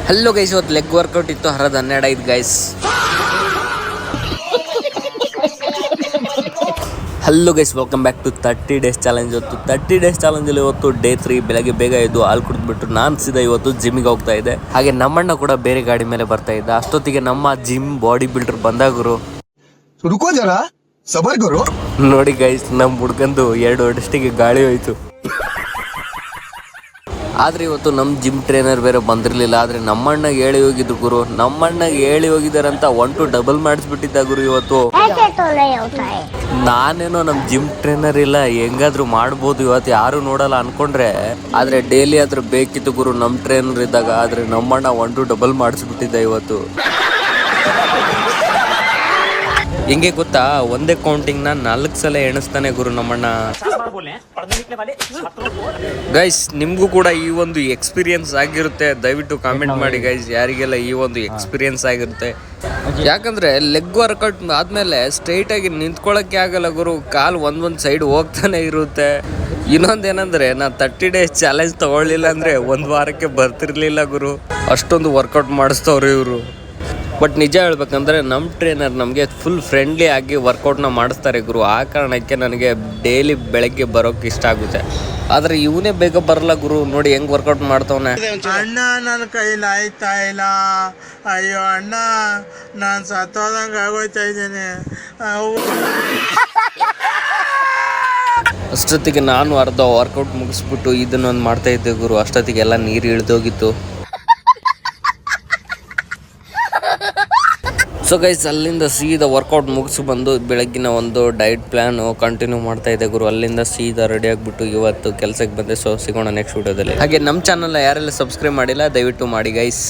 Hello guys, ಇವತ್ತು leg workout ಇತ್ತು. 12:15 guys. Hello guys, welcome back to 30 days challenge. ಇವತ್ತು 30 days ಚಾಲೆಂಜಲ್ಲಿ ಇವತ್ತು day 3. ಬೆಳಗ್ಗೆ ಬೇಗ ಎದ್ದು ಹಾಲು ಕುಡಿದ್ಬಿಟ್ಟು ನಾನು ಸೀದಾ ಇವತ್ತು ಜಿಮ್ಮಿಗೆ ಹೋಗ್ತಾ ಇದ್ದೆ. ಹಾಗೆ ನಮ್ಮಣ್ಣ ಕೂಡ ಬೇರೆ ಗಾಡಿ ಮೇಲೆ ಬರ್ತಾ ಇದ್ದ. ಅಷ್ಟೊತ್ತಿಗೆ ನಮ್ಮ ಜಿಮ್ ಬಾಡಿ ಬಿಲ್ಡರ್ ಬಂದಾಗರು ರುಕೋ ಜರ ಸಬರ್ ಗುರು. ನೋಡಿ ಗೈಸ್, ನಮ್ಮ ಹುಡ್ಗಂದು 2 ವರ್ಷಕ್ಕೆ ಗಾಳಿ ಹೋಯ್ತು. ಆದರೆ ಇವತ್ತು ನಮ್ಮ ಜಿಮ್ ಟ್ರೈನರ್ ಬೇರೆ ಬಂದಿರಲಿಲ್ಲ. ಆದರೆ ನಮ್ಮಣ್ಣಗೆ ಹೇಳಿ ಹೋಗಿದ್ರು ಗುರು. ನಮ್ಮಣ್ಣಗೆ ಹೇಳಿ ಹೋಗಿದಾರಂತ 1-2 ಡಬಲ್ ಮಾಡಿಸ್ಬಿಟ್ಟಿದ್ದ ಗುರು ಇವತ್ತು. ನಾನೇನೋ ನಮ್ಮ ಜಿಮ್ ಟ್ರೈನರ್ ಇಲ್ಲ, ಹೆಂಗಾದ್ರೂ ಮಾಡ್ಬೋದು ಇವತ್ತು, ಯಾರು ನೋಡಲ್ಲ ಅನ್ಕೊಂಡ್ರೆ, ಆದರೆ ಡೈಲಿ ಆದ್ರೂ ಬೇಕಿತ್ತು ಗುರು ನಮ್ಮ ಟ್ರೈನರ್ ಇದ್ದಾಗ. ಆದರೆ ನಮ್ಮಣ್ಣ 1-2 ಡಬಲ್ ಮಾಡಿಸ್ಬಿಟ್ಟಿದ್ದ ಇವತ್ತು. ಹೆಂಗೆ ಗೊತ್ತಾ, ಒಂದೇ ಕೌಂಟಿಂಗ್ನ 4 ಸಲ ಎಣಿಸ್ತಾನೆ ಗುರು ನಮ್ಮಣ್ಣ. ಗೈಸ್, ನಿಮಗೂ ಕೂಡ ಈ ಒಂದು ಎಕ್ಸ್ಪೀರಿಯನ್ಸ್ ಆಗಿರುತ್ತೆ. ದಯವಿಟ್ಟು ಕಾಮೆಂಟ್ ಮಾಡಿ ಗೈಸ್, ಯಾರಿಗೆಲ್ಲ ಈ ಒಂದು ಎಕ್ಸ್ಪೀರಿಯನ್ಸ್ ಆಗಿರುತ್ತೆ. ಯಾಕಂದ್ರೆ ಲೆಗ್ ವರ್ಕೌಟ್ ಆದ್ಮೇಲೆ ಸ್ಟ್ರೈಟ್ ಆಗಿ ನಿಂತ್ಕೊಳ್ಳೋಕೆ ಆಗಲ್ಲ ಗುರು. ಕಾಲು ಒಂದೊಂದು ಸೈಡ್ ಹೋಗ್ತಾನೆ ಇರುತ್ತೆ. ಇನ್ನೊಂದೇನಂದ್ರೆ, ನಾನು 30 ಡೇಸ್ ಚಾಲೆಂಜ್ ತಗೊಳ್ಳಿಲ್ಲ ಅಂದ್ರೆ 1 ವಾರಕ್ಕೆ ಬರ್ತಿರ್ಲಿಲ್ಲ ಗುರು. ಅಷ್ಟೊಂದು ವರ್ಕೌಟ್ ಮಾಡಿಸ್ತವ್ರು ಇವರು. ಬಟ್ ನಿಜ ಹೇಳ್ಬೇಕಂದ್ರೆ ನಮ್ಮ ಟ್ರೈನರ್ ನಮಗೆ ಫುಲ್ ಫ್ರೆಂಡ್ಲಿ ಆಗಿ ವರ್ಕೌಟ್ನ ಮಾಡಿಸ್ತಾರೆ ಗುರು. ಆ ಕಾರಣಕ್ಕೆ ನನಗೆ ಡೈಲಿ ಬೆಳಗ್ಗೆ ಬರೋಕೆ ಇಷ್ಟ ಆಗುತ್ತೆ. ಆದರೆ ಇವನೇ ಬೇಗ ಬರಲ್ಲ ಗುರು. ನೋಡಿ ಹೆಂಗ್ ವರ್ಕೌಟ್ ಮಾಡ್ತವನೆ. ಅಣ್ಣ, ನನ್ನ ಕೈಲಿ ಆಯ್ತಾ ಇಲ್ಲ. ಅಯ್ಯೋ ಅಣ್ಣ, ನಾನು ಸತ್ತೋದಂಗೆ ಆಗೋಯ್ತಾ ಇದ್ದೇನೆ. ಅಷ್ಟೊತ್ತಿಗೆ ನಾನು ಅರ್ಧ ವರ್ಕೌಟ್ ಮುಗಿಸ್ಬಿಟ್ಟು ಇದನ್ನೊಂದು ಮಾಡ್ತಾ ಇದ್ದೆ ಗುರು. ಅಷ್ಟೊತ್ತಿಗೆ ಎಲ್ಲ ನೀರು ಇಳಿದೋಗಿತ್ತು. ಸೊ ಗೈಸ್, ಅಲ್ಲಿಂದ ಸೀದಾ ವರ್ಕೌಟ್ ಮುಗಿಸಿ ಬಂದು ಬೆಳಗ್ಗಿನ ಒಂದು ಡಯಟ್ ಪ್ಲಾನ್ ಕಂಟಿನ್ಯೂ ಮಾಡ್ತಾ ಇದೆ ಗುರು. ಅಲ್ಲಿಂದ ಸೀದಾ ರೆಡಿ ಆಗಿಬಿಟ್ಟು ಇವತ್ತು ಕೆಲಸಕ್ಕೆ ಬಂದೆ. ಸೊ ಸಿಗೋಣ ನೆಕ್ಸ್ಟ್ ವಿಡಿಯೋದಲ್ಲಿ. ಹಾಗೆ ನಮ್ಮ ಚಾನಲ್ ಯಾರೆಲ್ಲ ಸಬ್ಸ್ಕ್ರೈಬ್ ಮಾಡಿಲ್ಲ ದಯವಿಟ್ಟು ಮಾಡಿ ಗೈಸ್.